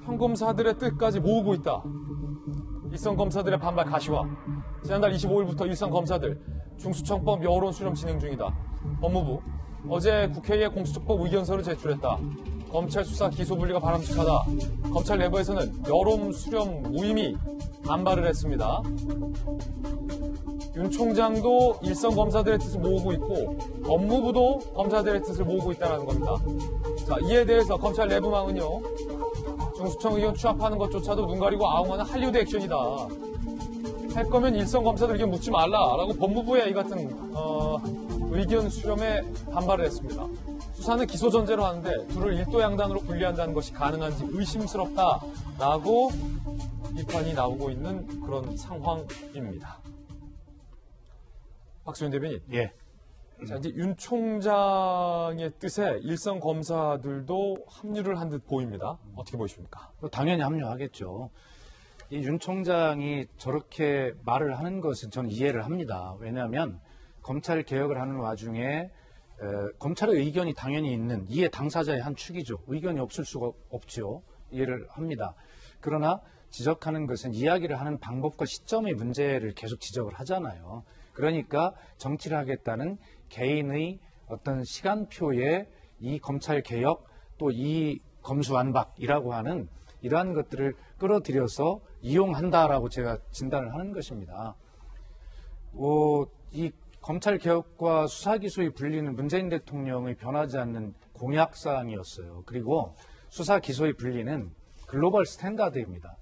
평검사들의 뜻까지 모으고 있다. 일선 검사들의 반발 가시화. 지난달 25일부터 일선 검사들 중수청법 여론 수렴 진행 중이다. 법무부 어제 국회에 공수처법 의견서를 제출했다. 검찰 수사 기소 분리가 바람직하다. 검찰 내부에서는 여론 수렴 무의미 반발을 했습니다. 윤 총장도 일선 검사들의 뜻을 모으고 있고 법무부도 검사들의 뜻을 모으고 있다는 겁니다. 자, 이에 대해서 검찰 내부망은요. 중수청 의견 취합하는 것조차도 눈 가리고 아웅하는 할리우드 액션이다. 할 거면 일선 검사들 의견 묻지 말라라고 법무부의 이 같은 의견 수렴에 반발을 했습니다. 수사는 기소 전제로 하는데 둘을 일도양단으로 분리한다는 것이 가능한지 의심스럽다라고 비판이 나오고 있는 그런 상황입니다. 박수현 대변인. 예. 자, 이제 윤 총장의 뜻에 일선 검사들도 합류를 한 듯 보입니다. 어떻게 보십니까? 당연히 합류하겠죠. 이 윤 총장이 저렇게 말을 하는 것은 저는 이해를 합니다. 왜냐하면 검찰 개혁을 하는 와중에 검찰의 의견이 당연히 있는 이해 당사자의 한 축이죠. 의견이 없을 수가 없죠. 이해를 합니다. 그러나 지적하는 것은 이야기를 하는 방법과 시점의 문제를 계속 지적을 하잖아요. 그러니까 정치를 하겠다는 개인의 어떤 시간표에 이 검찰 개혁 또 이 검수완박이라고 하는 이러한 것들을 끌어들여서 이용한다라고 제가 진단을 하는 것입니다. 이 검찰 개혁과 수사 기소의 분리는 문재인 대통령의 변하지 않는 공약사항이었어요. 그리고 수사 기소의 분리는 글로벌 스탠다드입니다.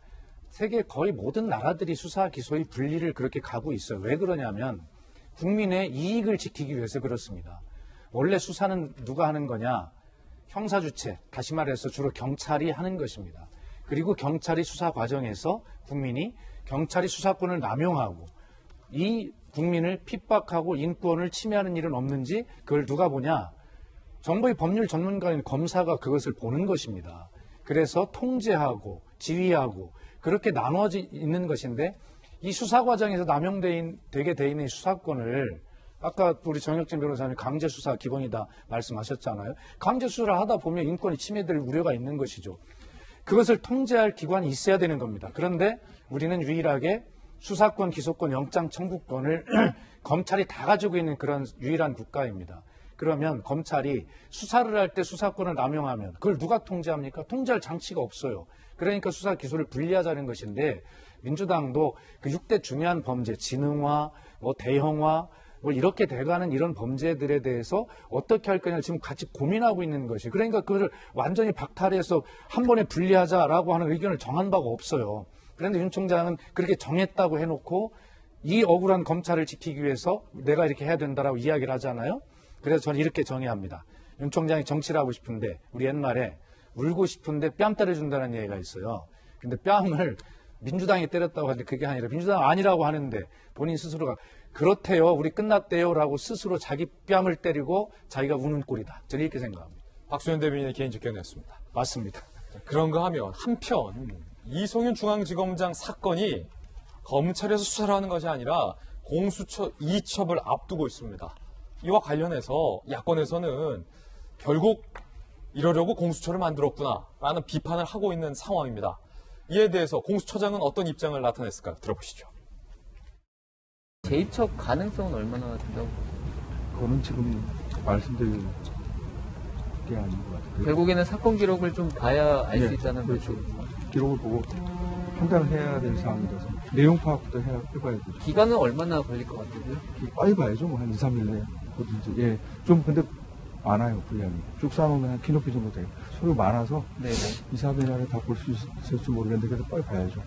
세계 거의 모든 나라들이 수사 기소의 분리를 그렇게 가고 있어요. 왜 그러냐면 국민의 이익을 지키기 위해서 그렇습니다. 원래 수사는 누가 하는 거냐? 형사 주체, 다시 말해서 주로 경찰이 하는 것입니다. 그리고 경찰이 수사 과정에서 국민이 경찰이 수사권을 남용하고 이 국민을 핍박하고 인권을 침해하는 일은 없는지 그걸 누가 보냐? 정부의 법률 전문가인 검사가 그것을 보는 것입니다. 그래서 통제하고 지휘하고 그렇게 나눠져 있는 것인데 이 수사 과정에서 남용되게 돼 있는 수사권을 아까 우리 정혁진 변호사님 강제 수사 기본이다 말씀하셨잖아요. 강제 수사를 하다 보면 인권이 침해될 우려가 있는 것이죠. 그것을 통제할 기관이 있어야 되는 겁니다. 그런데 우리는 유일하게 수사권, 기소권, 영장 청구권을 검찰이 다 가지고 있는 그런 유일한 국가입니다. 그러면 검찰이 수사를 할 때 수사권을 남용하면 그걸 누가 통제합니까? 통제할 장치가 없어요. 그러니까 수사 기소를 분리하자는 것인데 민주당도 그 6대 중요한 범죄, 지능화, 대형화, 이렇게 돼가는 이런 범죄들에 대해서 어떻게 할 거냐 지금 같이 고민하고 있는 것이. 그러니까 그걸 완전히 박탈해서 한 번에 분리하자라고 하는 의견을 정한 바가 없어요. 그런데 윤 총장은 그렇게 정했다고 해놓고 이 억울한 검찰을 지키기 위해서 내가 이렇게 해야 된다라고 이야기를 하잖아요. 그래서 저는 이렇게 정의합니다. 윤 총장이 정치를 하고 싶은데 우리 옛말에 울고 싶은데 뺨 때려준다는 얘기가 있어요. 근데 뺨을 민주당이 때렸다고 하는데 그게 아니라 민주당 아니라고 하는데 본인 스스로가 그렇대요. 우리 끝났대요. 라고 스스로 자기 뺨을 때리고 자기가 우는 꼴이다. 저는 이렇게 생각합니다. 박수현 대변인의 개인 직견이었습니다. 맞습니다. 그런가 하면 한편 이송윤 중앙지검장 사건이 검찰에서 수사를 하는 것이 아니라 공수처 이첩을 앞두고 있습니다. 이와 관련해서 야권에서는 결국 이러려고 공수처를 만들었구나라는 비판을 하고 있는 상황입니다. 이에 대해서 공수처장은 어떤 입장을 나타냈을까요? 들어보시죠. 재입첩 가능성은 얼마나 된다고? 그거는 지금 말씀드릴 게 아닌 것 같아요. 결국에는 사건 기록을 좀 봐야 알 수 네, 있다는 그렇죠. 거죠. 기록을 보고 판단을 해야 될 사항이라서 내용 파악부터 해봐야 되죠. 기간은 얼마나 걸릴 것 같아요? 빨리 봐야죠. 뭐 한 2, 3일 내에. 예, 좀 근데 많아요, 분량이. 쭉 쌓아놓으면 한 키높이 정도 돼요. 서류 많아서 네네. 2, 3일 안에 다 볼 수 있을지 모르겠는데 그래도 빨리 봐야죠.